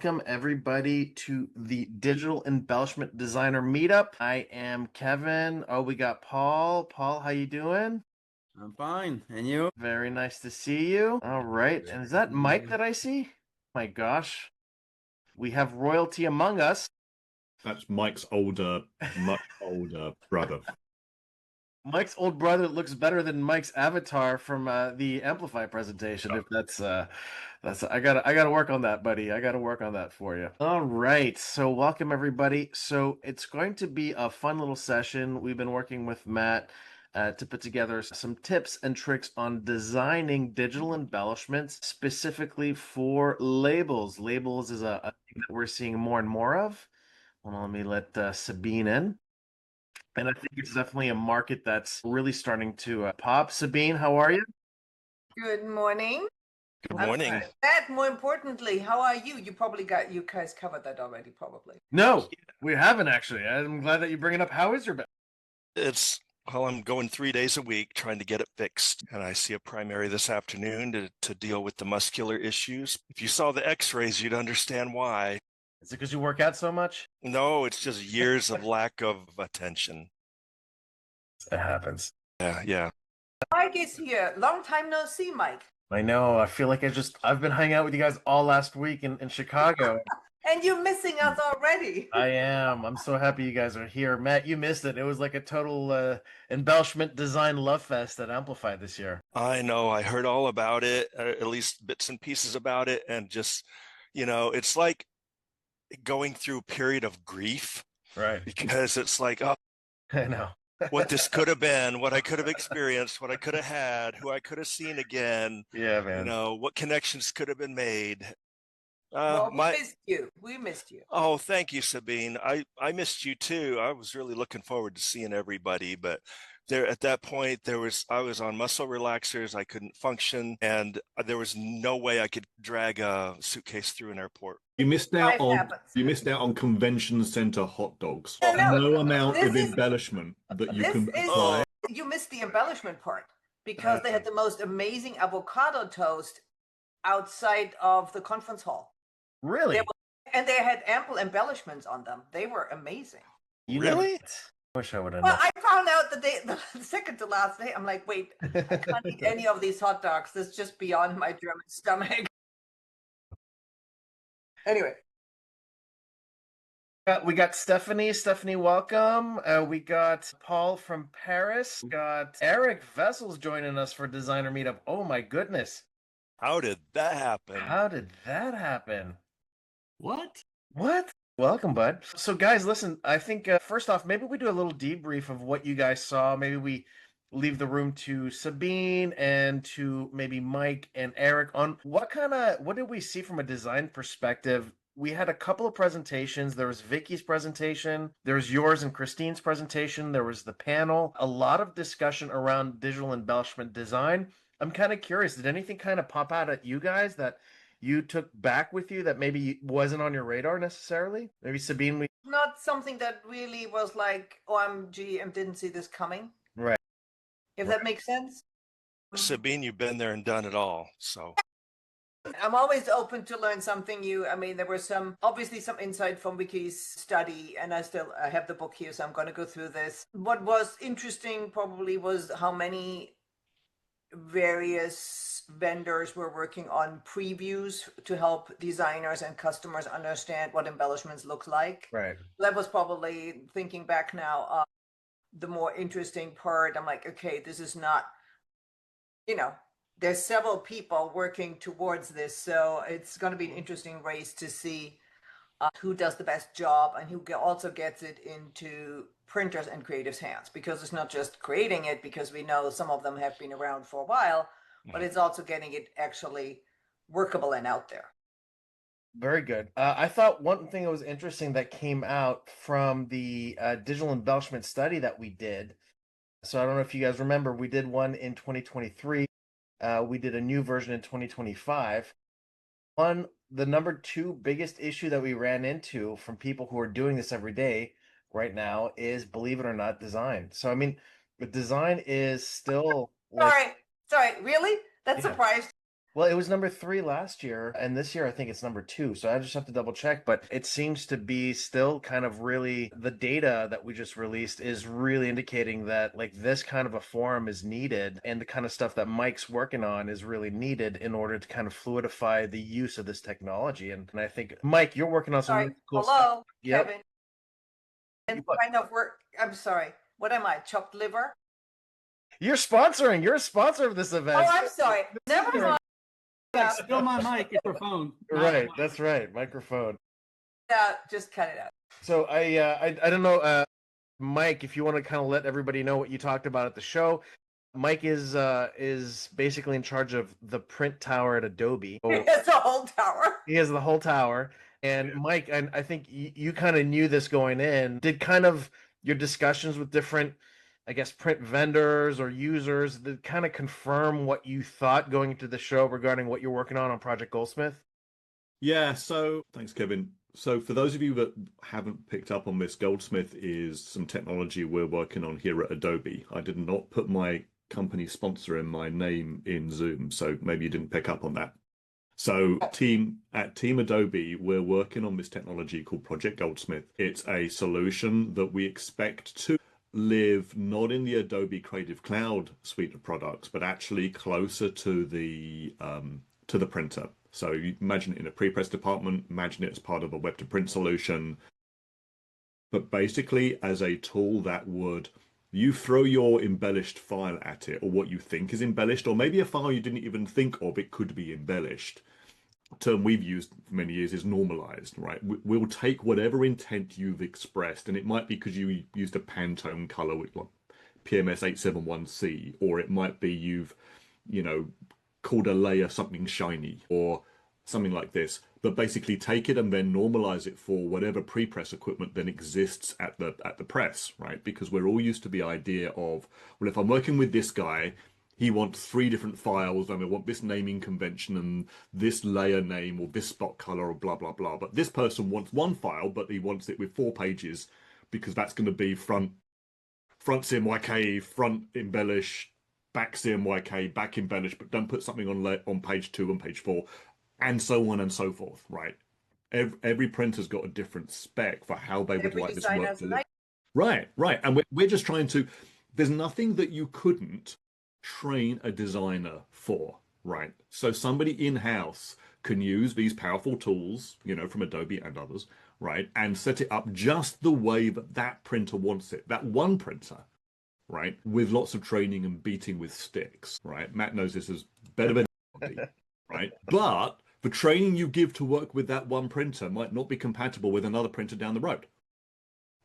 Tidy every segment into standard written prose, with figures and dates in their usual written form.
welcome everybody to the Digital Embellishment Designer Meetup. I am Kevin. Oh, we got Paul. Paul, how you doing? I'm fine. And you? Very nice to see you. All right. And is that Mike that I see? My gosh. We have royalty among us. That's Mike's much older brother. Mike's old brother looks better than Mike's avatar from the Amplify presentation. If that's I gotta work on that, buddy. I gotta work on that for you. All right. So welcome everybody. So it's going to be a fun little session. We've been working with Matt to put together some tips and tricks on designing digital embellishments specifically for labels. Labels is a thing that we're seeing more and more of. Hold on, let me let Sabine in. And I think it's definitely a market that's really starting to pop. Sabine, how are you? Good morning. Good morning. Matt, more importantly, how are you? You guys covered that already, probably. No, we haven't actually. I'm glad that you bring it up. How is your back? I'm going 3 days a week trying to get it fixed. And I see a primary this afternoon to deal with the muscular issues. If you saw the x-rays, you'd understand why. Is it because you work out so much? No, it's just years of lack of attention. It happens. Yeah. Mike is here. Long time no see, Mike. I know. I feel like I've been hanging out with you guys all last week in Chicago. And you're missing us already. I am. I'm so happy you guys are here. Matt, you missed it. It was like a total embellishment design love fest at Amplify this year. I know. I heard all about it, at least bits and pieces about it. And just, it's like going through a period of grief. Right. Because it's like, oh, I know. what this could have been, what I could have experienced, what I could have had, who I could have seen again. Yeah, man. What connections could have been made. We missed you. Oh, thank you, Sabine. I missed you too. I was really looking forward to seeing everybody, but there at that point I was on muscle relaxers. I couldn't function, and there was no way I could drag a suitcase through an airport. You missed out on convention center hot dogs. No amount of embellishment that you can buy. You missed the embellishment part because they had the most amazing avocado toast outside of the conference hall. Really? And they had ample embellishments on them. They were amazing. Really? I wish I would have. Well, I found out the second to last day. I'm like, wait, I can't eat any of these hot dogs. This is just beyond my German stomach. Anyway. We got Stephanie. Stephanie, welcome. We got Paul from Paris. Got Eric Vessels joining us for Designer Meetup. Oh my goodness. How did that happen? What? Welcome, bud. So guys, listen, I think first off, maybe we do a little debrief of what you guys saw. Maybe we leave the room to Sabine and to maybe Mike and Eric on what did we see from a design perspective. We had a couple of presentations. There was Vicky's presentation. There was yours and Christine's presentation. There was the panel. A lot of discussion around digital embellishment design. I'm kind of curious, did anything kind of pop out at you guys that you took back with you that maybe wasn't on your radar necessarily? Maybe Sabine? Not something that really was like, OMG, I didn't see this coming. Right. If that makes sense. Sabine, you've been there and done it all, so. I'm always open to learn something new. I mean, there was obviously some insight from Vicky's study, and I have the book here, so I'm going to go through this. What was interesting probably was how many various vendors were working on previews to help designers and customers understand what embellishments look like. Right. That was probably, thinking back now, the more interesting part. I'm like, okay, this is not, there's several people working towards this, so it's going to be an interesting race to see who does the best job and who also gets it into printers and creatives' hands, because it's not just creating it, because we know some of them have been around for a while, but it's also getting it actually workable and out there. Very good. I thought one thing that was interesting that came out from the digital embellishment study that we did. So I don't know if you guys remember, we did one in 2023. We did a new version in 2025. The number 2 biggest issue that we ran into from people who are doing this every day right now is, believe it or not, design. So, I mean, the design is still... Sorry, really? That surprised Well, it was number 3 last year, and this year I think it's number 2. So I just have to double check, but it seems to be still kind of really the data that we just released is really indicating that like this kind of a forum is needed, and the kind of stuff that Mike's working on is really needed in order to kind of fluidify the use of this technology. And I think Mike, you're working on some Sorry. really cool Hello, stuff. Yep. Kevin. And kind of work. I'm sorry. What am I? Chopped liver? You're sponsoring. You're a sponsor of this event. Oh, I'm sorry. Never mind. Still my microphone. Right. That's right. Microphone. Just cut it out. So I don't know, Mike, if you want to kind of let everybody know what you talked about at the show. Mike is basically in charge of the print tower at Adobe. He has the whole tower. He has the whole tower. And Mike, and I think you kind of knew this going in. Did kind of your discussions with different, I guess, print vendors or users that kind of confirm what you thought going into the show regarding what you're working on Project Goldsmith? Yeah, so thanks, Kevin. So for those of you that haven't picked up on this, Goldsmith is some technology we're working on here at Adobe. I did not put my company sponsor in my name in Zoom, so maybe you didn't pick up on that. So at Team Adobe, we're working on this technology called Project Goldsmith. It's a solution that we expect to live not in the Adobe Creative Cloud suite of products, but actually closer to the printer. So you imagine it in a pre-press department, imagine it as part of a web to print solution, but basically as a tool that would, you throw your embellished file at it, or what you think is embellished, or maybe a file you didn't even think of, it could be embellished. A term we've used for many years is normalized, right? We'll take whatever intent you've expressed, and it might be because you used a Pantone color with like PMS 871C, or it might be you've, called a layer something shiny or something like this, but basically take it and then normalize it for whatever pre-press equipment then exists at the press, right? Because we're all used to the idea of, well, if I'm working with this guy, he wants 3 different files and I want this naming convention and this layer name or this spot color or blah, blah, blah. But this person wants 1 file, but he wants it with 4 pages because that's going to be front CMYK, front embellish, back CMYK, back embellish, but don't put something on page 2 and page 4, and so on and so forth, right? Every printer's got a different spec for how they would like this work to look. Right. And we're just trying to, there's nothing that you couldn't train a designer for, right? So somebody in-house can use these powerful tools, from Adobe and others, right? And set it up just the way that printer wants it, that one printer, right? With lots of training and beating with sticks, right? Matt knows this is better than anybody, right? But the training you give to work with that one printer might not be compatible with another printer down the road,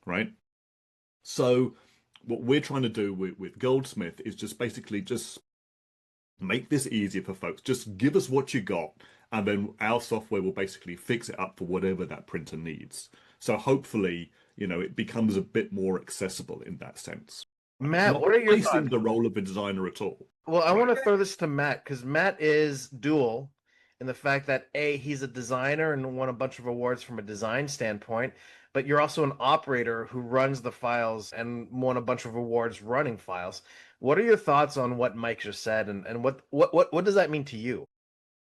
right? So what we're trying to do with Goldsmith is just basically just make this easier for folks. Just give us what you got, and then our software will basically fix it up for whatever that printer needs. So hopefully, it becomes a bit more accessible in that sense. Matt, what are your thoughts? The role of a designer at all? Well, I want to throw this to Matt because Matt is dual in the fact that he's a designer and won a bunch of awards from a design standpoint, but you're also an operator who runs the files and won a bunch of awards running files. What are your thoughts on what Mike just said, and what does that mean to you?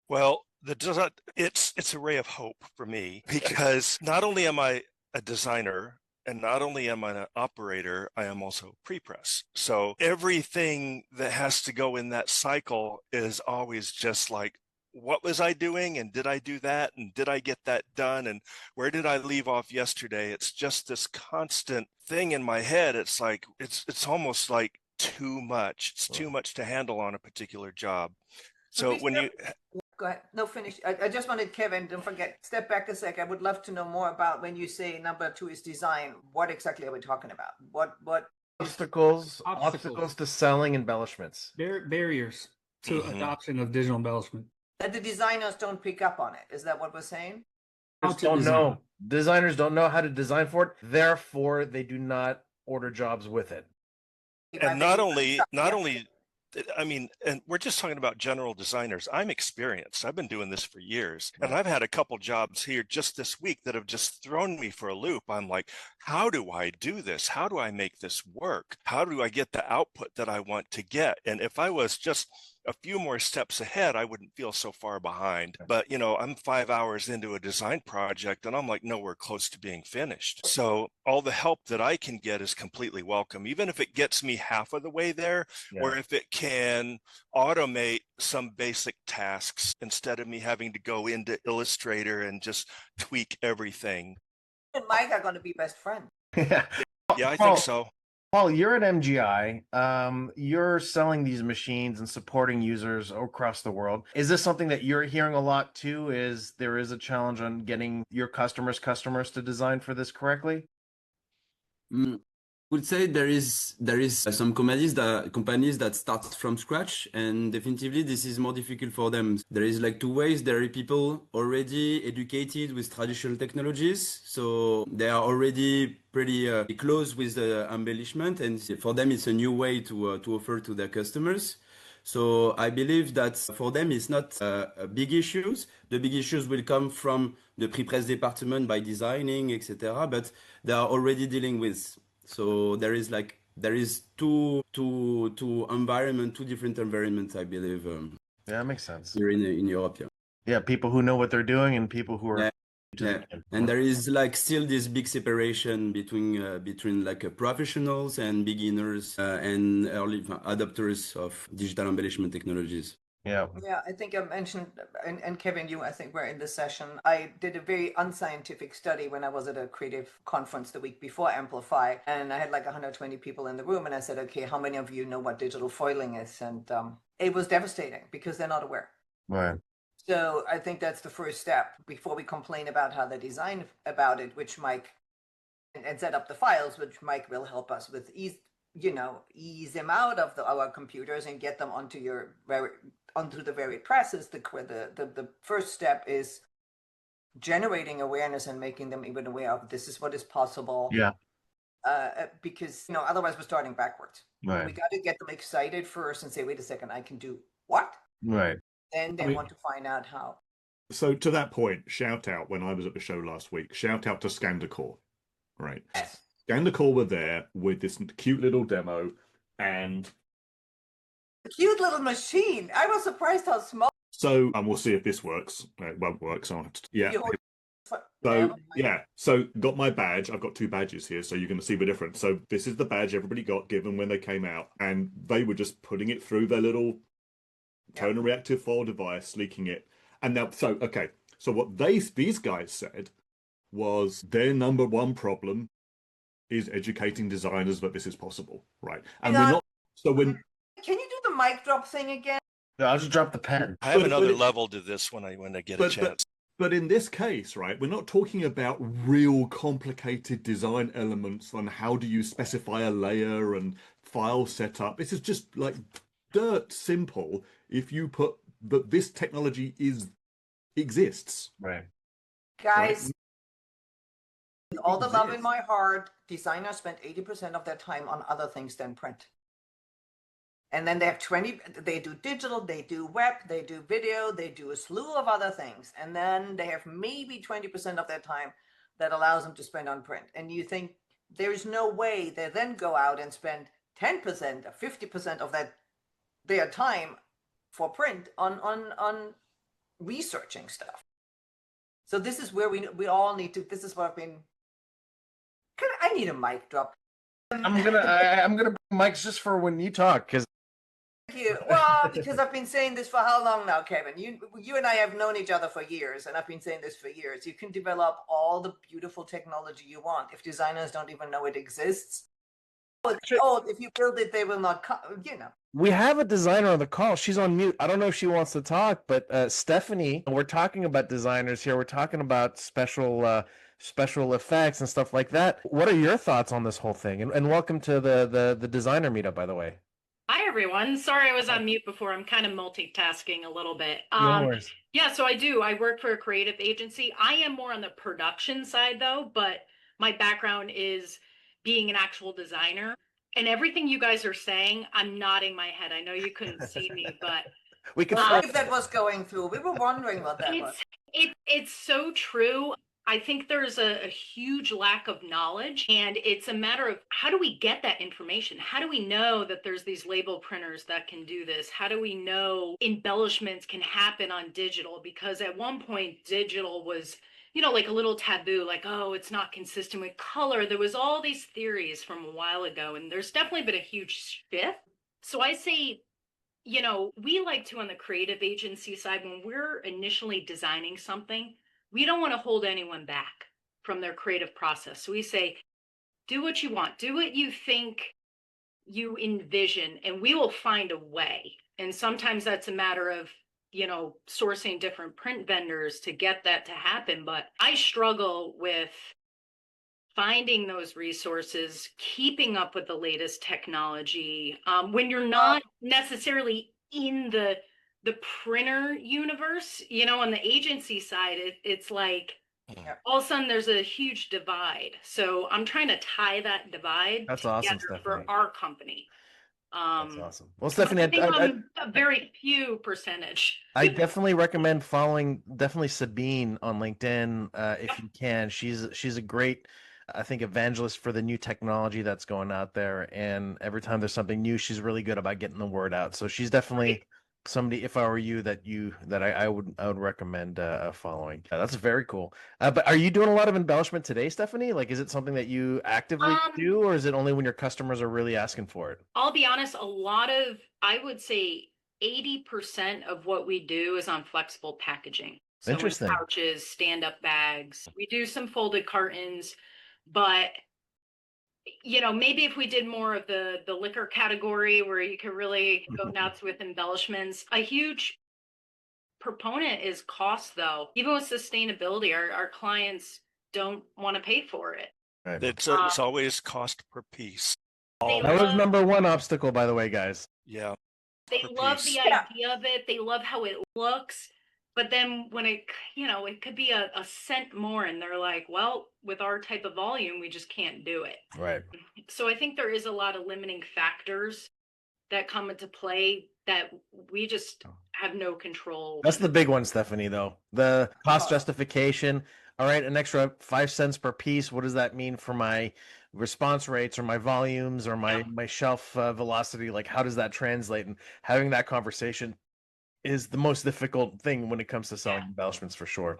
Well, it's a ray of hope for me, because not only am I a designer and not only am I an operator, I am also pre-press. So everything that has to go in that cycle is always just like, what was I doing? And did I do that? And did I get that done? And where did I leave off yesterday? It's just this constant thing in my head. It's like, it's almost like too much. It's too much to handle on a particular job. So when you... Go ahead. No, finish. I just wanted Kevin, don't forget, step back a sec. I would love to know more about when you say number 2 is design. What exactly are we talking about? What obstacles to selling embellishments? Barriers to adoption of digital embellishment. That the designers don't pick up on it. Is that what we're saying? Don't know. Designers don't know how to design for it. Therefore, they do not order jobs with it. And not only, I mean, and we're just talking about general designers. I'm experienced. I've been doing this for years, and I've had a couple jobs here just this week that have just thrown me for a loop. I'm like, how do I do this? How do I make this work? How do I get the output that I want to get? And if I was just a few more steps ahead, I wouldn't feel so far behind. But, you know, I'm 5 hours into a design project and I'm like nowhere close to being finished. So all the help that I can get is completely welcome, even if it gets me half of the way there, or if it can automate some basic tasks instead of me having to go into Illustrator and just tweak everything. And Mike are going to be best friends. Yeah. Yeah, I think so. Paul, you're at MGI. You're selling these machines and supporting users across the world. Is this something that you're hearing a lot too? Is there is a challenge on getting your customers to design for this correctly? Would say there is some companies that start from scratch, and definitively this is more difficult for them. There is like two ways. There are people already educated with traditional technologies, so they are already pretty close with the embellishment, and for them it's a new way to offer to their customers. So I believe that for them it's not big issues. The big issues will come from the pre-press department by designing, etc. But they are already dealing with. So there is two different environments, I believe. Yeah, that makes sense. Here in Europe, yeah. Yeah, people who know what they're doing and people who are. Yeah. And there is like still this big separation between like professionals and beginners and early adopters of digital embellishment technologies. Yeah. Yeah, I think I mentioned, and Kevin, you, I think, were in this session. I did a very unscientific study when I was at a creative conference the week before Amplify, and I had like 120 people in the room, and I said, okay, how many of you know what digital foiling is? And it was devastating because they're not aware. Right. So I think that's the first step before we complain about how they design about it, which Mike, and set up the files, which Mike will help us with ease them out of our computers and get them onto the very presses. The first step is generating awareness and making them even aware of this is what is possible. Yeah. Because otherwise we're starting backwards. Right. We got to get them excited first and say, wait a second, I can do what? Right. And they want to find out how. So to that point, shout out when I was at the show last week, shout out to Scandicor, right? Yes. Scandicor were there with this cute little demo and a cute little machine. I was surprised how small. So, and we'll see if this works. It won't work, so I'll have to, yeah. So, yeah, so got my badge. I've got two badges here, so you're going to see the difference. So this is the badge everybody got given when they came out, and they were just putting it through their little tone and reactive foil device, leaking it. And now, so what these guys said was their number one problem is educating designers that this is possible, right? And we're not. So when can you do the mic drop thing again? No, I'll just drop the pen. I have another level to this when I get a chance. But in this case, right, we're not talking about real complicated design elements on how do you specify a layer and file setup. This is just like dirt simple. If you put that this technology exists, right, guys. Right? With all the love in my heart, designers spend 80% of their time on other things than print. And then they have they do digital, they do web, they do video, they do a slew of other things. And then they have maybe 20% of their time that allows them to spend on print. And you think there's no way they then go out and spend 10% or 50% of their time for print on researching stuff. So this is where we all need to, this is what I've been, I need a mic drop. I'm gonna bring mics just for when you talk, because Thank you. Well, because I've been saying this for how long now, Kevin? You and I have known each other for years, and I've been saying this for years. You can develop all the beautiful technology you want. If designers don't even know it exists, if you build it, they will not come, We have a designer on the call. She's on mute. I don't know if she wants to talk, but Stephanie, we're talking about designers here. We're talking about special effects and stuff like that. What are your thoughts on this whole thing? And welcome to the designer meetup, by the way. Hi, everyone. Sorry I was on mute before. I'm kind of multitasking a little bit. No worries. Yeah, so I do. I work for a creative agency. I am more on the production side, though, but my background is being an actual designer. And everything you guys are saying, I'm nodding my head. I know you couldn't see me, but We can if that was going through. We were wondering what that was. It's so true. I think there's a huge lack of knowledge, and it's a matter of how do we get that information? How do we know that there's these label printers that can do this? How do we know embellishments can happen on digital? Because at one point, digital was, like a little taboo, like, oh, it's not consistent with color. There was all these theories from a while ago, and there's definitely been a huge shift. So I say, we like to, on the creative agency side, when we're initially designing something, we don't want to hold anyone back from their creative process. So we say, do what you want, do what you think you envision, and we will find a way. And sometimes that's a matter of, sourcing different print vendors to get that to happen. But I struggle with finding those resources, keeping up with the latest technology, when you're not necessarily in the printer universe. On the agency side, it's like all of a sudden there's a huge divide. So I'm trying to tie that divide That's awesome, together Stephanie. for our company. That's awesome. Well, Stephanie, I think I'm a very few percentage. I definitely recommend following Sabine on LinkedIn if you can. She's a great, I think, evangelist for the new technology that's going out there. And every time there's something new, she's really good about getting the word out. So she's definitely somebody, if I were you, that I would recommend following. That's very cool. But are you doing a lot of embellishment today, Stephanie? Like, is it something that you actively do, or is it only when your customers are really asking for it? I'll be honest, I would say 80% of what we do is on flexible packaging. So Interesting. Pouches, stand-up bags. We do some folded cartons, but maybe if we did more of the liquor category where you could really go nuts with embellishments. A huge proponent is cost, though. Even with sustainability, our clients don't want to pay for it. Right. It's always cost per piece. That was number one obstacle, by the way, guys. Yeah. They love the idea of it. They love how it looks. But then when it could be a cent more, and they're like, well, with our type of volume, we just can't do it. Right. So I think there is a lot of limiting factors that come into play that we just have no control. That's the big one, Stephanie, though. The cost justification. All right, an extra 5 cents per piece. What does that mean for my response rates or my volumes or my shelf velocity? Like, how does that translate? And having that conversation is the most difficult thing when it comes to selling embellishments, for sure.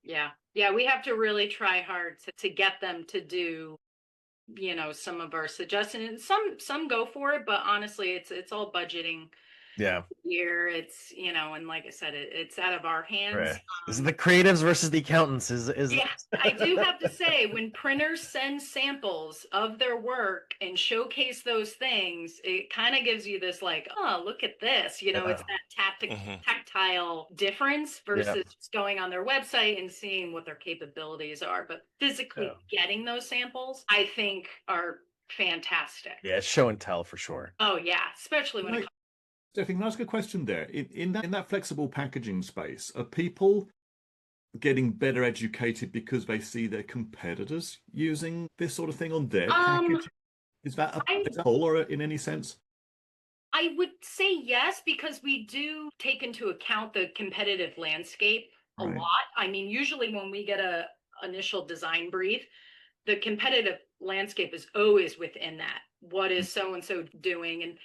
Yeah. We have to really try hard to get them to do, some of our suggestions. Some go for it, but honestly, it's all budgeting. Yeah. Year, it's and like I said, it's out of our hands. Right. This is the creatives versus the accountants. Yeah, I do have to say, when printers send samples of their work and showcase those things, it kind of gives you this like, oh, look at this. It's that tactile difference versus just going on their website and seeing what their capabilities are. But physically getting those samples, I think, are fantastic. Yeah, it's show and tell for sure. Oh yeah, especially when it comes. Stephanie, can I ask a question there? In that flexible packaging space, are people getting better educated because they see their competitors using this sort of thing on their package? Is that a pull or in any sense? I would say yes, because we do take into account the competitive landscape a lot. I mean, usually when we get a initial design brief, the competitive landscape is always within that. What is so-and-so doing? And,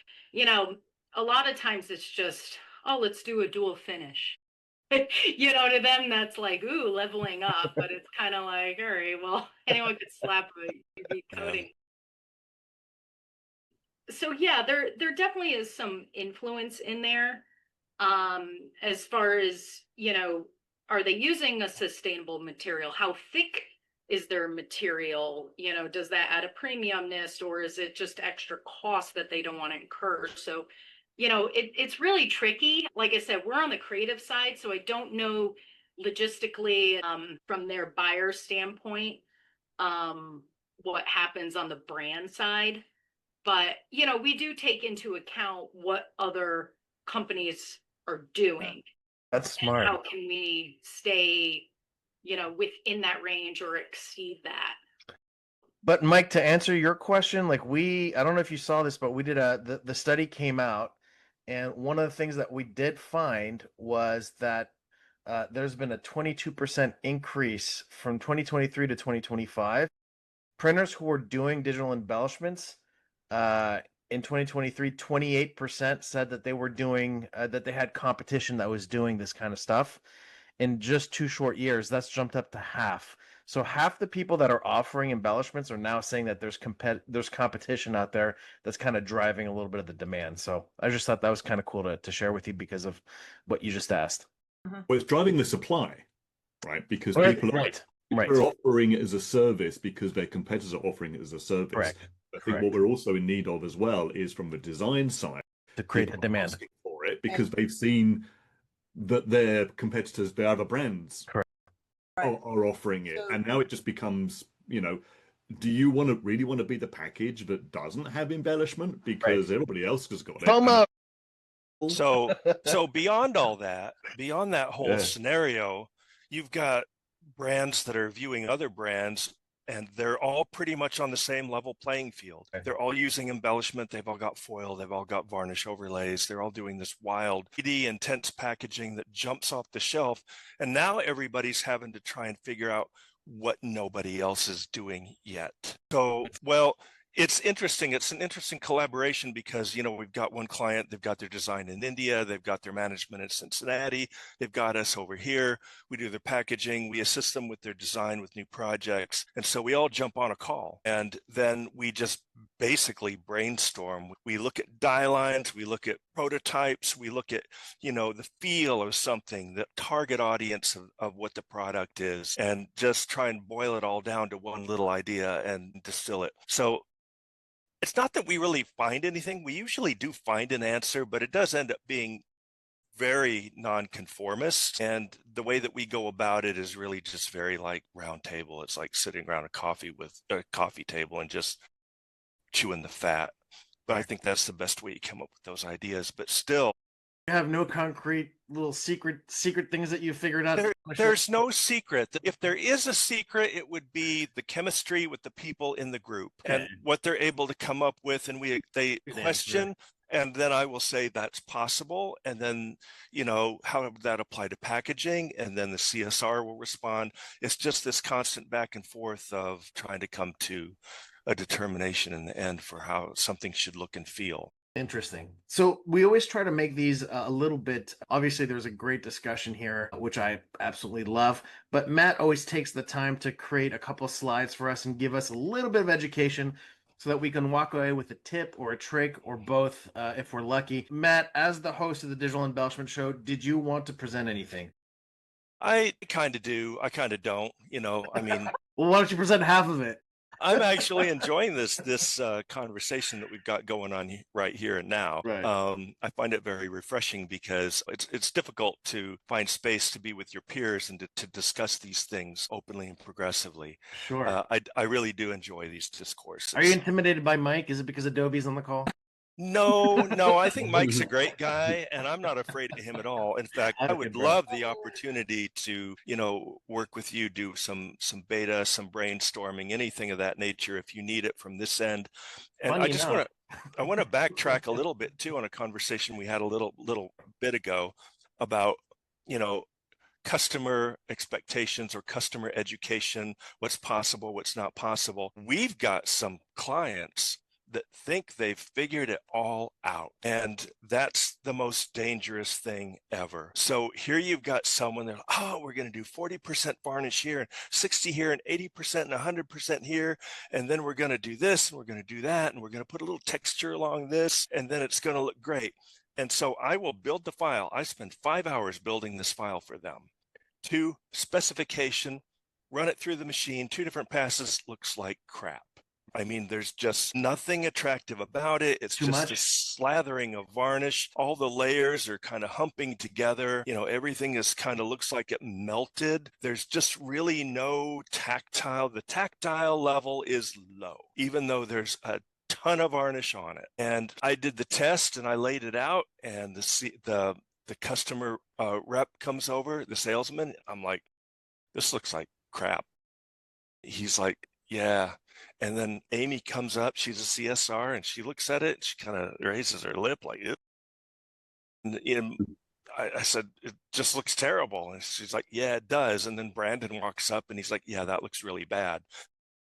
a lot of times it's just, oh, let's do a dual finish. To them, that's like, ooh, leveling up. But it's kind of like, all right, well, anyone could slap a UV coating. So yeah, there definitely is some influence in there. As far as, are they using a sustainable material? How thick is their material? Does that add a premiumness, or is it just extra cost that they don't want to incur? So it's really tricky. Like I said, we're on the creative side, so I don't know logistically from their buyer standpoint what happens on the brand side. But, we do take into account what other companies are doing. That's smart. How can we stay, within that range or exceed that? But Mike, to answer your question, like I don't know if you saw this, but we did the study came out. And one of the things that we did find was that there's been a 22% increase from 2023 to 2025. Printers who were doing digital embellishments in 2023, 28% said that they were doing that they had competition that was doing this kind of stuff. In just 2 short years, that's jumped up to half. So half the people that are offering embellishments are now saying that there's competition out there that's kind of driving a little bit of the demand. So I just thought that was kind of cool to share with you because of what you just asked. Well, it's driving the supply, right? Because Right, people are offering it as a service because their competitors are offering it as a service. Correct. I think what we're also in need of as well is from the design side to create a people demand asking for it because they've seen that their competitors, the other brands, are offering it, and now it just becomes, do you really want to be the package that doesn't have embellishment because everybody else has got it? FOMO. So beyond all that, beyond that whole scenario, you've got brands that are viewing other brands, and they're all pretty much on the same level playing field. They're all using embellishment. They've all got foil. They've all got varnish overlays. They're all doing this wild, 3D intense packaging that jumps off the shelf. And now everybody's having to try and figure out what nobody else is doing yet. So, well, it's interesting. It's an interesting collaboration because, we've got one client, they've got their design in India, they've got their management in Cincinnati, they've got us over here. We do their packaging, we assist them with their design with new projects. And so we all jump on a call and then we just basically brainstorm. We look at die lines, we look at prototypes, we look at, the feel of something, the target audience of what the product is, and just try and boil it all down to one little idea and distill it. So it's not that we really find anything. We usually do find an answer, but it does end up being very nonconformist. And the way that we go about it is really just very like roundtable. It's like sitting around a coffee table and just chewing the fat. But I think that's the best way you come up with those ideas. But still, you have no concrete little secret things that you figured out. There's no secret. If there is a secret, it would be the chemistry with the people in the group and what they're able to come up with. And they question, and then I will say that's possible. And then, how would that apply to packaging? And then the CSR will respond. It's just this constant back and forth of trying to come to a determination in the end for how something should look and feel. Interesting. So we always try to make these a little bit, obviously there's a great discussion here, which I absolutely love, but Matt always takes the time to create a couple of slides for us and give us a little bit of education so that we can walk away with a tip or a trick or both if we're lucky. Matt, as the host of the Digital Embellishment Show, did you want to present anything? I kind of do. I kind of don't, Well, why don't you present half of it? I'm actually enjoying this conversation that we've got going on right here and now. Right. I find it very refreshing because it's difficult to find space to be with your peers and to discuss these things openly and progressively. Sure. I really do enjoy these discourses. Are you intimidated by Mike? Is it because Adobe's on the call? No, I think Mike's a great guy and I'm not afraid of him at all. In fact, I would love the opportunity to, work with you, do some beta, some brainstorming, anything of that nature if you need it from this end. And I want to backtrack a little bit too on a conversation we had a little bit ago about, customer expectations or customer education, what's possible, what's not possible. We've got some clients that think they've figured it all out. And that's the most dangerous thing ever. So here you've got someone that, we're going to do 40% varnish here and 60 here and 80% and 100% here. And then we're going to do this and we're going to do that. And we're going to put a little texture along this. And then it's going to look great. And so I will build the file. I spend 5 hours building this file for them to specification, run it through the machine, 2 different passes, looks like crap. I mean, there's just nothing attractive about it. It's just a slathering of varnish. All the layers are kind of humping together. Everything is kind of looks like it melted. There's just really no tactile. The tactile level is low, even though there's a ton of varnish on it. And I did the test and I laid it out, and the customer rep comes over, the salesman. I'm like, this looks like crap. He's like, yeah. And then Amy comes up, she's a CSR, and she looks at it, and she kind of raises her lip like it. And I said, it just looks terrible. And she's like, yeah, it does. And then Brandon walks up and he's like, yeah, that looks really bad.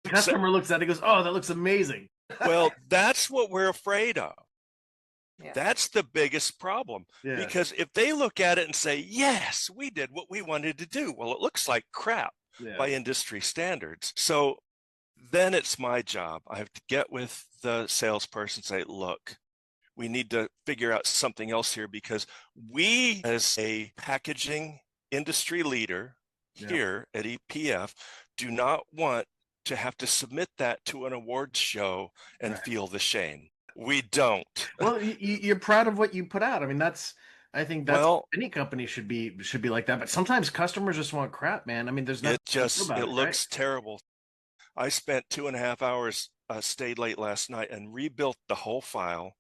The customer looks at it and goes, oh, that looks amazing. Well, that's what we're afraid of. Yeah. That's the biggest problem. Yeah. Because if they look at it and say, yes, we did what we wanted to do. Well, it looks like crap by industry standards. So then it's my job. I have to get with the salesperson and say, look, we need to figure out something else here, because we, as a packaging industry leader here at EPF, do not want to have to submit that to an awards show and feel the shame. We don't. Well, you're proud of what you put out. I mean, I think any company should be like that. But sometimes customers just want crap, man. I mean, there's nothing it looks terrible. I spent 2.5 hours, stayed late last night and rebuilt the whole file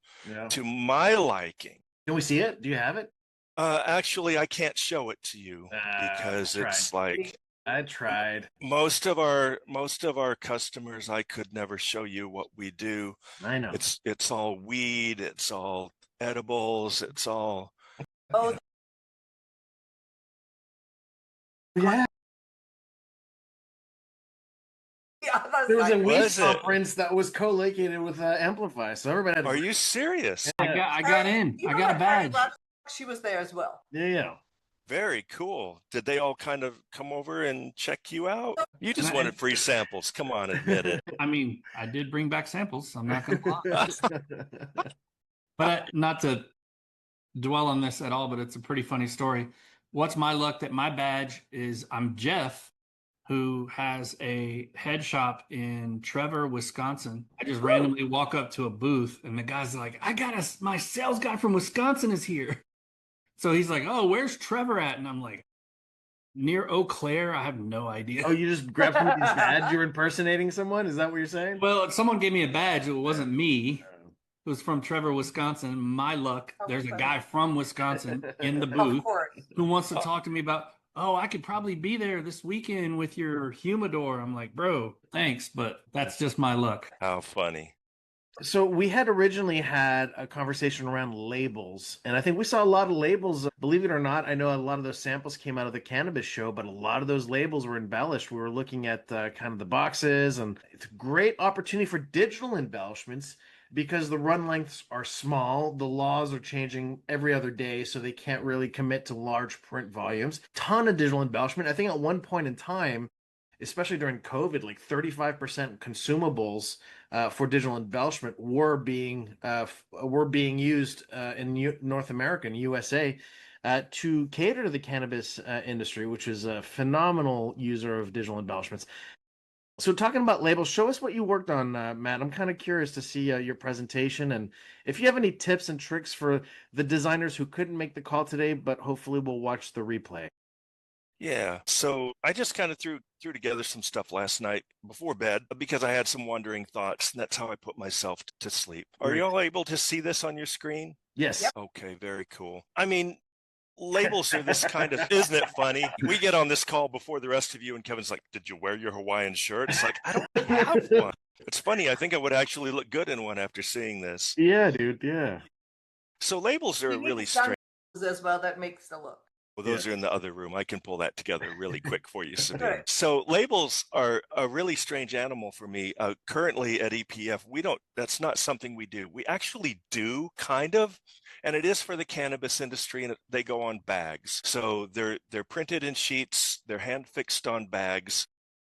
to my liking. Can we see it? Do you have it? Actually, I can't show it to you because it's like, I tried. Most of our customers, I could never show you what we do. I know. It's all weed, it's all edibles, it's all. Oh, yeah. There was a weed conference that was co-located with Amplify, so everybody had. Are you serious? Yeah. I got in. I got a badge. She was there as well. Yeah. Very cool. Did they all kind of come over and check you out? You just wanted free samples. Come on, admit it. I mean, I did bring back samples. I'm not going to lie. But not to dwell on this at all, but it's a pretty funny story. What's my luck that my badge is I'm Jeff, who has a head shop in Trevor, Wisconsin. I just randomly walk up to a booth and the guy's like, my sales guy from Wisconsin is here. So he's like, oh, where's Trevor at? And I'm like, near Eau Claire? I have no idea. Oh, you just grabbed somebody's badge? You're impersonating someone? Is that what you're saying? Well, someone gave me a badge. It wasn't me. It was from Trevor, Wisconsin. My luck, there's a guy from Wisconsin in the booth who wants to talk to me about, oh, I could probably be there this weekend with your humidor. I'm like, bro, thanks, but that's just my luck. How funny. So we had originally had a conversation around labels, and I think we saw a lot of labels. Believe it or not, I know a lot of those samples came out of the cannabis show, but a lot of those labels were embellished. We were looking at kind of the boxes, and it's a great opportunity for digital embellishments because the run lengths are small. The laws are changing every other day, so they can't really commit to large print volumes. Ton of digital embellishment. I think at one point in time, especially during COVID, like 35% consumables for digital embellishment were being used in North America and USA to cater to the cannabis industry, which is a phenomenal user of digital embellishments. So talking about labels, show us what you worked on, Matt. I'm kind of curious to see your presentation, and if you have any tips and tricks for the designers who couldn't make the call today, but hopefully will watch the replay. Yeah, so I just kind of threw together some stuff last night before bed because I had some wandering thoughts, and that's how I put myself to sleep. Are you all able to see this on your screen? Yes. Yep. Okay, very cool. I mean, labels are this kind of, isn't it funny? We get on this call before the rest of you, and Kevin's like, did you wear your Hawaiian shirt? It's like, I don't have one. It's funny. I think I would actually look good in one after seeing this. Yeah, dude. Yeah. So labels are really strange. As well, that makes the look. Well, those are in the other room. I can pull that together really quick for you, Sabine. So labels are a really strange animal for me. Currently at EPF, that's not something we do. We actually do kind of, and it is for the cannabis industry, and they go on bags. So they're printed in sheets, they're hand fixed on bags,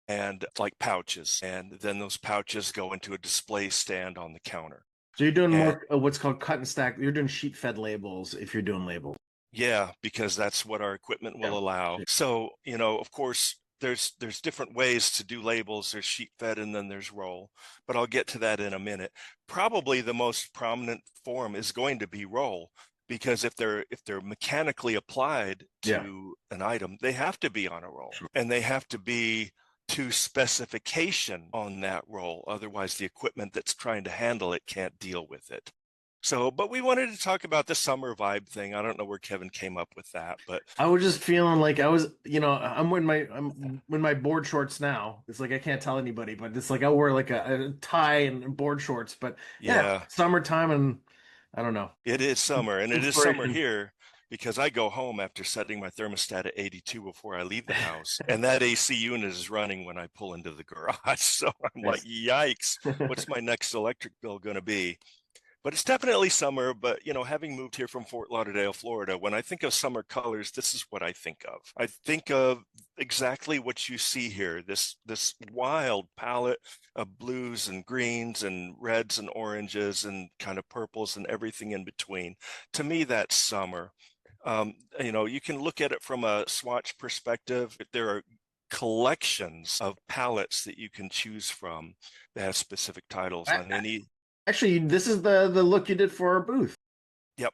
and like pouches. And then those pouches go into a display stand on the counter. So you're doing more what's called cut and stack. You're doing sheet fed labels if you're doing labels. Yeah, because that's what our equipment will allow. So, of course, there's different ways to do labels. There's sheet fed and then there's roll, but I'll get to that in a minute. Probably the most prominent form is going to be roll, because if they're mechanically applied to an item, they have to be on a roll, and they have to be to specification on that roll. Otherwise, the equipment that's trying to handle it can't deal with it. So, but we wanted to talk about the summer vibe thing. I don't know where Kevin came up with that, but I was just feeling like I'm in my board shorts now. It's like I can't tell anybody, but it's like I wear like a tie and board shorts. But summertime, and I don't know. It is summer, and it is summer here. because I go home after setting my thermostat at 82 before I leave the house, and that AC unit is running when I pull into the garage. So I'm like, yikes, what's my next electric bill going to be? But it's definitely summer. But, you know, having moved here from Fort Lauderdale, Florida, when I think of summer colors, this is what I think of. I think of exactly what you see here, this wild palette of blues and greens and reds and oranges and kind of purples and everything in between. To me, that's summer. You know, you can look at it from a swatch perspective. There are collections of palettes that you can choose from that have specific titles on any. Actually, this is the look you did for our booth. Yep.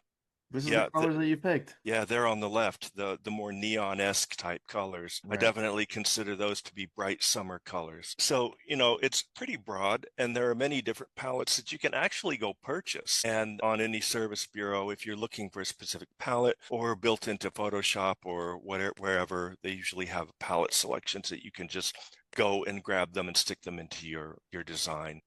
This is the colors that you picked. Yeah, they're on the left, the more neon-esque type colors. Right. I definitely consider those to be bright summer colors. So, you know, it's pretty broad, and there are many different palettes that you can actually go purchase. And on any service bureau, if you're looking for a specific palette or built into Photoshop or whatever, wherever, they usually have palette selections that you can just go and grab them and stick them into your design.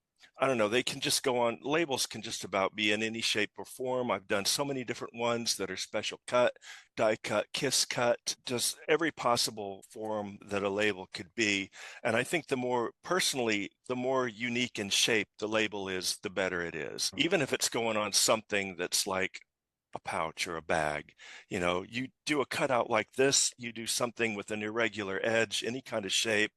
I don't know, they can just go on, labels can just about be in any shape or form. I've done so many different ones that are special cut, die cut, kiss cut, just every possible form that a label could be. And I think the more unique in shape the label is, the better it is. Even if it's going on something that's like a pouch or a bag, you know, you do a cutout like this, you do something with an irregular edge, any kind of shape.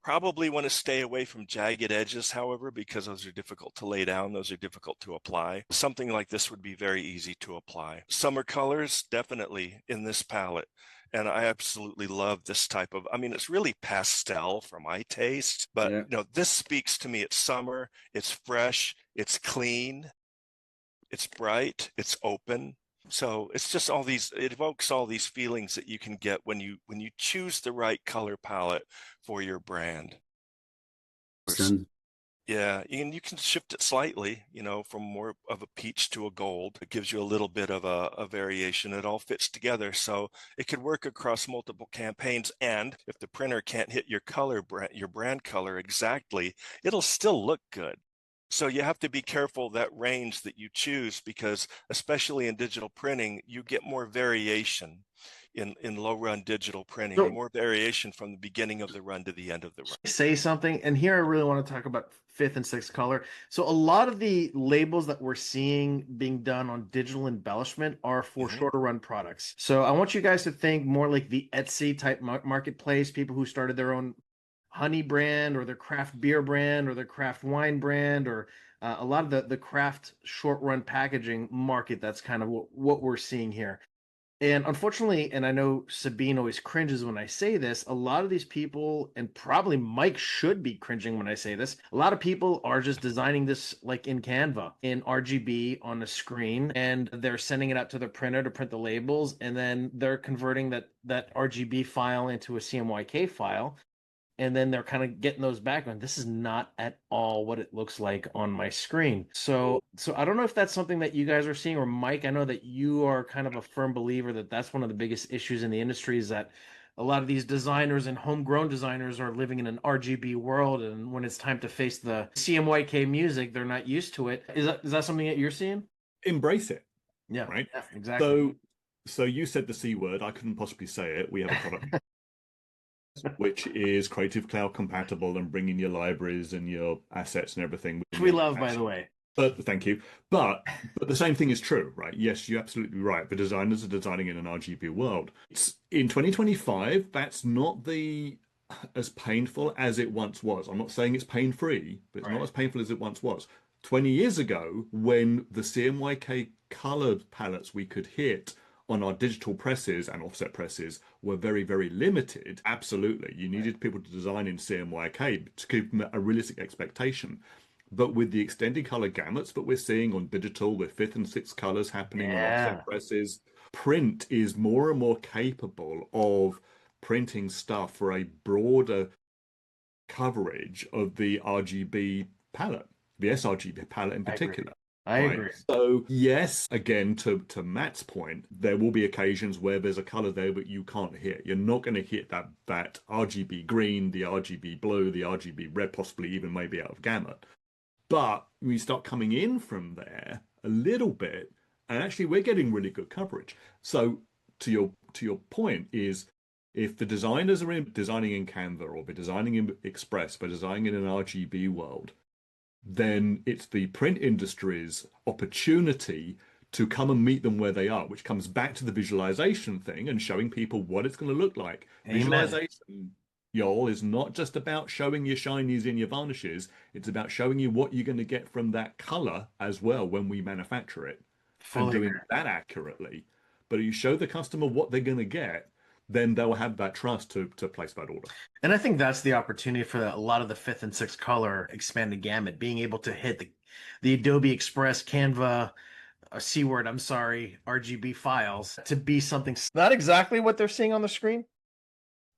Probably want to stay away from jagged edges, however, because those are difficult to lay down. Those are difficult to apply. Something like this would be very easy to apply. Summer colors, definitely in this palette. And I absolutely love this type of, I mean, it's really pastel for my taste, but you know, this speaks to me. It's summer, it's fresh, it's clean, it's bright, it's open. So it's just all these, it evokes all these feelings that you can get when you choose the right color palette for your brand. Yeah, and you can shift it slightly, you know, from more of a peach to a gold. It gives you a little bit of a variation. It all fits together, so it could work across multiple campaigns. And if the printer can't hit your brand color exactly, it'll still look good. So you have to be careful that range that you choose, because especially in digital printing, you get more variation in low run digital printing, So, more variation from the beginning of the run to the end of the run. Say something, and here I really want to talk about fifth and sixth color. So a lot of the labels that we're seeing being done on digital embellishment are for shorter run products. So I want you guys to think more like the Etsy type marketplace, people who started their own honey brand or their craft beer brand or their craft wine brand, or a lot of the craft short run packaging market. That's kind of what we're seeing here. And unfortunately, and I know Sabine always cringes when I say this, a lot of these people, and probably Mike should be cringing when I say this, a lot of people are just designing this like in Canva, in RGB on a screen, and they're sending it out to their printer to print the labels, and then they're converting that RGB file into a CMYK file. And then they're kind of getting those back on. This is not at all what it looks like on my screen. So I don't know if that's something that you guys are seeing, or Mike, I know that you are kind of a firm believer that that's one of the biggest issues in the industry, is that a lot of these designers and homegrown designers are living in an RGB world, and when it's time to face the CMYK music, they're not used to it. Is that something that you're seeing? Embrace it. Yeah, right. Yeah, exactly. So you said the C word. I couldn't possibly say it. We have a product which is Creative Cloud compatible and bringing your libraries and your assets and everything. Which we love, by the way. But thank you. But the same thing is true, right? Yes, you're absolutely right. The designers are designing in an RGB world. It's in 2025. That's not as painful as it once was. I'm not saying it's pain-free, but it's not as painful as it once was. 20 years ago, when the CMYK colored palettes we could hit on our digital presses and offset presses were very, very limited, absolutely. You needed people to design in CMYK to give them a realistic expectation. But with the extended color gamuts that we're seeing on digital, with fifth and sixth colors happening on offset presses, print is more and more capable of printing stuff for a broader coverage of the RGB palette, the sRGB palette in particular. I agree. So yes, again, to Matt's point, there will be occasions where there's a color there but you can't hit. You're not going to hit that RGB green, the RGB blue, the RGB red, possibly even maybe out of gamut. But we start coming in from there a little bit, and actually we're getting really good coverage. So to your point is, if the designers are designing in Canva or be designing in Express, by designing in an RGB world, then it's the print industry's opportunity to come and meet them where they are, which comes back to the visualization thing and showing people what it's going to look like. Amen. Visualization, y'all, is not just about showing your shinies and your varnishes. It's about showing you what you're going to get from that color as well when we manufacture it. Fully and doing agree. that accurately. But you show the customer what they're going to get, then they'll have that trust to place that order. And I think that's the opportunity for a lot of the 5th and 6th color expanded gamut, being able to hit the Adobe Express, Canva, C-word, I'm sorry, RGB files to be something not exactly what they're seeing on the screen,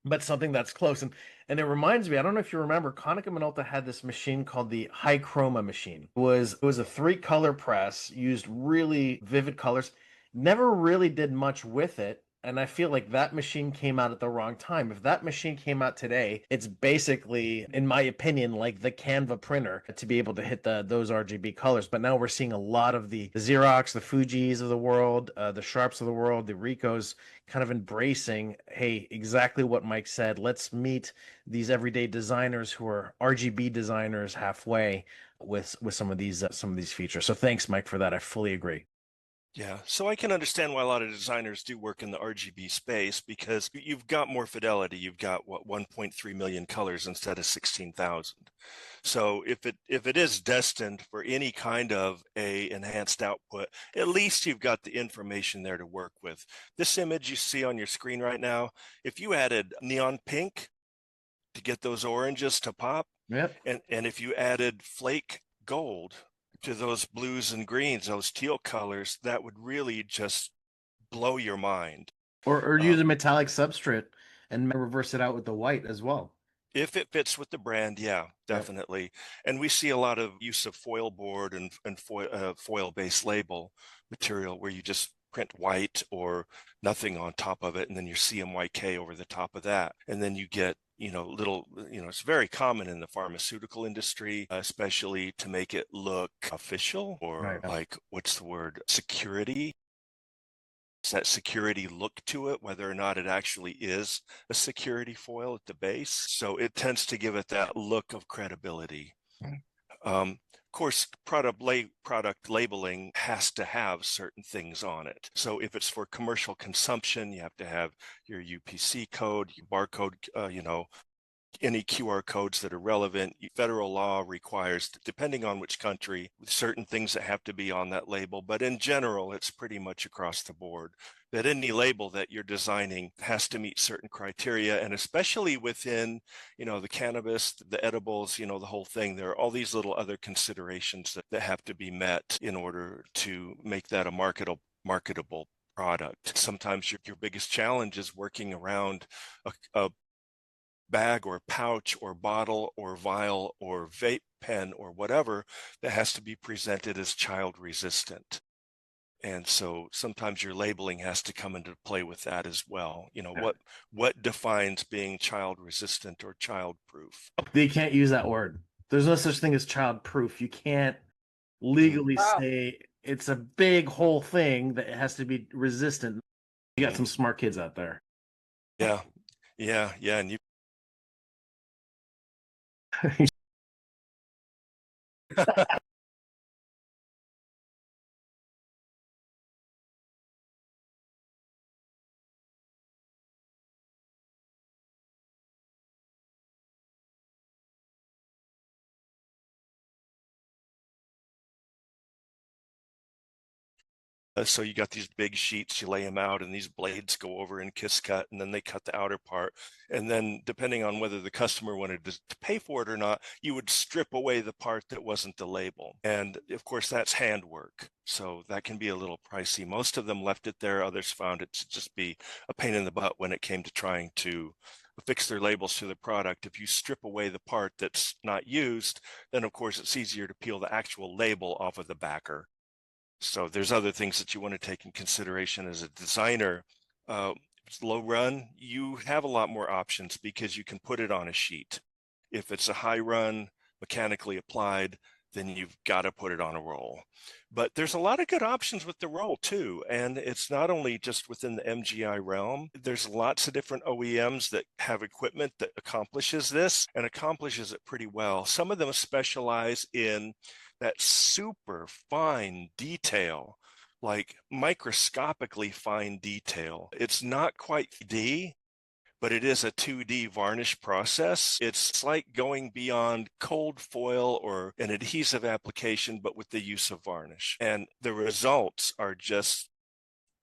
but something that's close. And it reminds me, I don't know if you remember, Konica Minolta had this machine called the High Chroma machine. It was a 3-color press, used really vivid colors, never really did much with it. And I feel like that machine came out at the wrong time. If that machine came out today, it's basically, in my opinion, like the Canva printer to be able to hit those RGB colors. But now we're seeing a lot of the Xerox, the Fujis of the world, the Sharps of the world, the Ricos kind of embracing, hey, exactly what Mike said. Let's meet these everyday designers who are RGB designers halfway with some of these features. So thanks, Mike, for that. I fully agree. Yeah, so I can understand why a lot of designers do work in the RGB space, because you've got more fidelity. You've got 1.3 million colors instead of 16,000. So if it is destined for any kind of a enhanced output, at least you've got the information there to work with. This image you see on your screen right now, if you added neon pink to get those oranges to pop, yep, and if you added flake gold to those blues and greens, those teal colors, that would really just blow your mind. Or use a metallic substrate and reverse it out with the white as well. If it fits with the brand, yeah, definitely. Yep. And we see a lot of use of foil board and foil-based label material where you just print white or nothing on top of it, and then your CMYK over the top of that. And then you get, it's very common in the pharmaceutical industry, especially to make it look official or like, what's the word, security. It's that security look to it, whether or not it actually is a security foil at the base. So it tends to give it that look of credibility. Of course, product labeling has to have certain things on it. So if it's for commercial consumption, you have to have your UPC code, your barcode, any QR codes that are relevant. Federal law requires, depending on which country, certain things that have to be on that label. But in general, it's pretty much across the board that any label that you're designing has to meet certain criteria. And especially within, the cannabis, the edibles, the whole thing, there are all these little other considerations that have to be met in order to make that a marketable product. Sometimes your biggest challenge is working around a bag or pouch or bottle or vial or vape pen or whatever that has to be presented as child resistant. And so sometimes your labeling has to come into play with that as well. What defines being child resistant or child proof? They can't use that word. There's no such thing as child proof. You can't legally say it's a big whole thing that it has to be resistant. You got some smart kids out there. Yeah. And you so you got these big sheets, you lay them out, and these blades go over and kiss cut, and then they cut the outer part. And then depending on whether the customer wanted to pay for it or not, you would strip away the part that wasn't the label. And of course, that's handwork. So that can be a little pricey. Most of them left it there. Others found it to just be a pain in the butt when it came to trying to fix their labels to the product. If you strip away the part that's not used, then of course it's easier to peel the actual label off of the backer. So there's other things that you want to take in consideration as a designer. It's low run, you have a lot more options because you can put it on a sheet. If it's a high run, mechanically applied, then you've got to put it on a roll. But there's a lot of good options with the roll too. And it's not only just within the MGI realm, there's lots of different OEMs that have equipment that accomplishes this and accomplishes it pretty well. Some of them specialize in that super fine detail, like microscopically fine detail. It's not quite 3D, but it is a 2D varnish process. It's like going beyond cold foil or an adhesive application, but with the use of varnish. And the results are just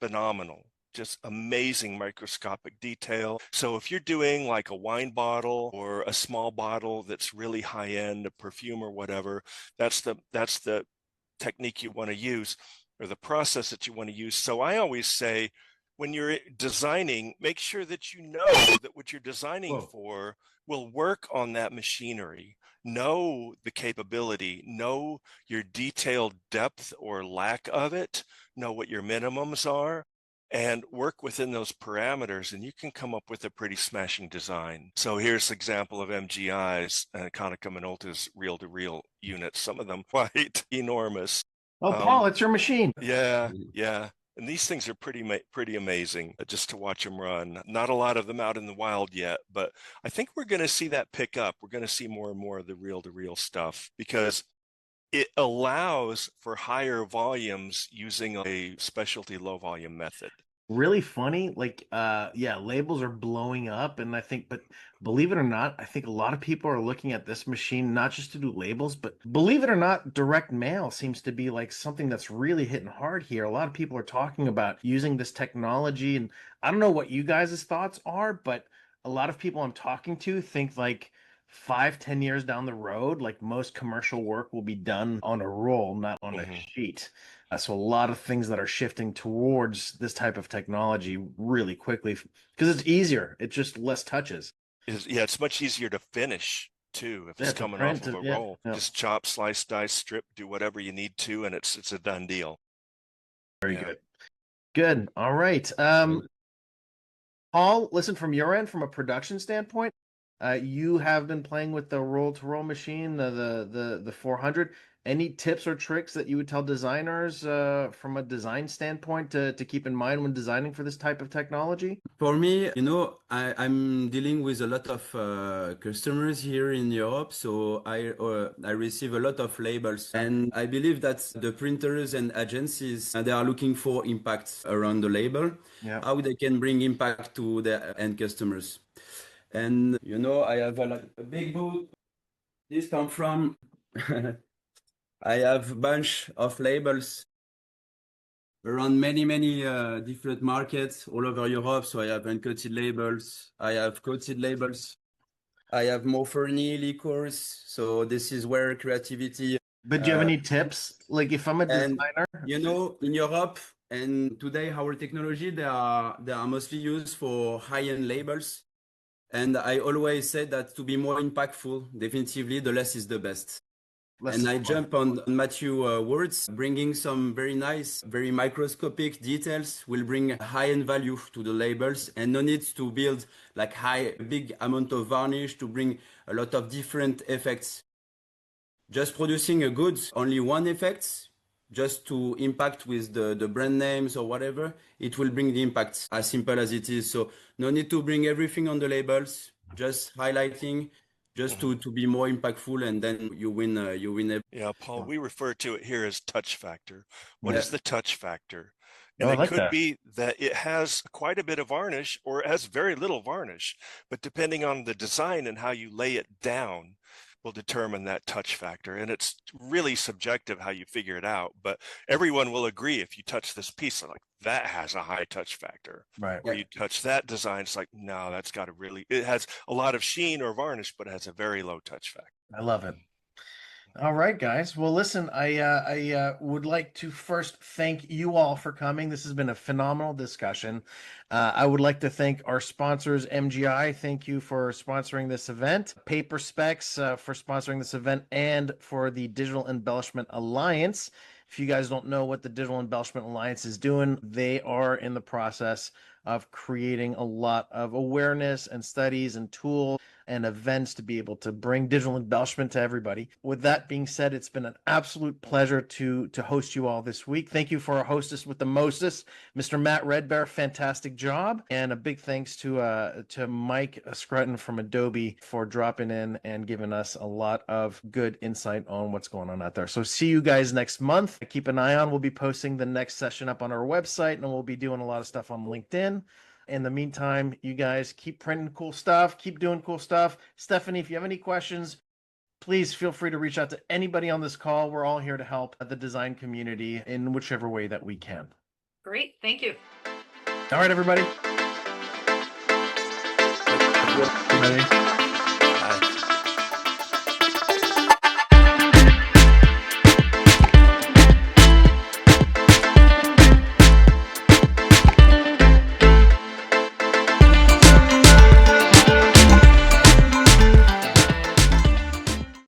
phenomenal. Just amazing microscopic detail. So if you're doing like a wine bottle or a small bottle that's really high end, a perfume or whatever, that's the technique you want to use, or the process that you want to use. So I always say, when you're designing, make sure that you know that what you're designing for will work on that machinery. Know the capability, know your detailed depth or lack of it, know what your minimums are, and work within those parameters, and you can come up with a pretty smashing design. So here's an example of MGI's and Konica Minolta's reel-to-reel units, some of them quite enormous. Oh, Paul, it's your machine. Yeah. And these things are pretty amazing just to watch them run. Not a lot of them out in the wild yet, but I think we're going to see that pick up. We're going to see more and more of the reel-to-reel stuff because it allows for higher volumes using a specialty low volume method. Really funny, like labels are blowing up, and I think, but believe it or not, I think a lot of people are looking at this machine not just to do labels, but believe it or not, direct mail seems to be like something that's really hitting hard here. A lot of people are talking about using this technology, and I don't know what you guys' thoughts are, but a lot of people I'm talking to think like 5-10 years down the road, like most commercial work will be done on a roll, not on a sheet. So a lot of things that are shifting towards this type of technology really quickly because it's easier. It's just less touches. It's much easier to finish too if it's coming off of a roll. Just chop, slice, dice, strip, do whatever you need to, and it's a done deal. Very good. All right. Paul, listen, from your end, from a production standpoint, you have been playing with the roll-to-roll machine, the 400. Any tips or tricks that you would tell designers from a design standpoint to keep in mind when designing for this type of technology? For me, I'm dealing with a lot of customers here in Europe, so I receive a lot of labels, and I believe that the printers and agencies they are looking for impact around the label, how they can bring impact to their end customers. And I have a big book. This comes from. I have a bunch of labels around many different markets all over Europe. So I have uncoated labels. I have coated labels. I have more ferny liquors. So this is where creativity. But do you have any tips? Like if I'm a designer, in Europe and today our technology they are mostly used for high-end labels. And I always say that to be more impactful, definitively the less is the best. And I jump on Matthew words, bringing some very nice, very microscopic details will bring high-end value to the labels, and no need to build like big amount of varnish to bring a lot of different effects. Just producing a good, only one effect, just to impact with the brand names or whatever, it will bring the impact as simple as it is. So no need to bring everything on the labels, just highlighting, just to be more impactful, and then you win. Yeah, Paul, we refer to it here as touch factor. What is the touch factor? And it could be that it has quite a bit of varnish or it has very little varnish, but depending on the design and how you lay it down will determine that touch factor. And it's really subjective how you figure it out, but everyone will agree if you touch this piece, like that has a high touch factor. Right. Where you touch that design, it's like, no, that's got it has a lot of sheen or varnish, but it has a very low touch factor. I love it. All right, guys. Well, listen, I would like to first thank you all for coming. This has been a phenomenal discussion. I would like to thank our sponsors, MGI. Thank you for sponsoring this event. Paper Specs for sponsoring this event, and for the Digital Embellishment Alliance. If you guys don't know what the Digital Embellishment Alliance is doing, they are in the process of creating a lot of awareness and studies and tools and events to be able to bring digital embellishment to everybody. With that being said, it's been an absolute pleasure to host you all this week. Thank you for our hostess with the mostest, Mr. Matt Redbear. Fantastic job. And a big thanks to Mike Scrutton from Adobe for dropping in and giving us a lot of good insight on what's going on out there. So see you guys next month. Keep an eye on. We'll be posting the next session up on our website, and we'll be doing a lot of stuff on LinkedIn. In the meantime, you guys keep printing cool stuff, keep doing cool stuff. Stephanie, if you have any questions, please feel free to reach out to anybody on this call. We're all here to help the design community in whichever way that we can. Great. Thank you. All right, everybody. Ready?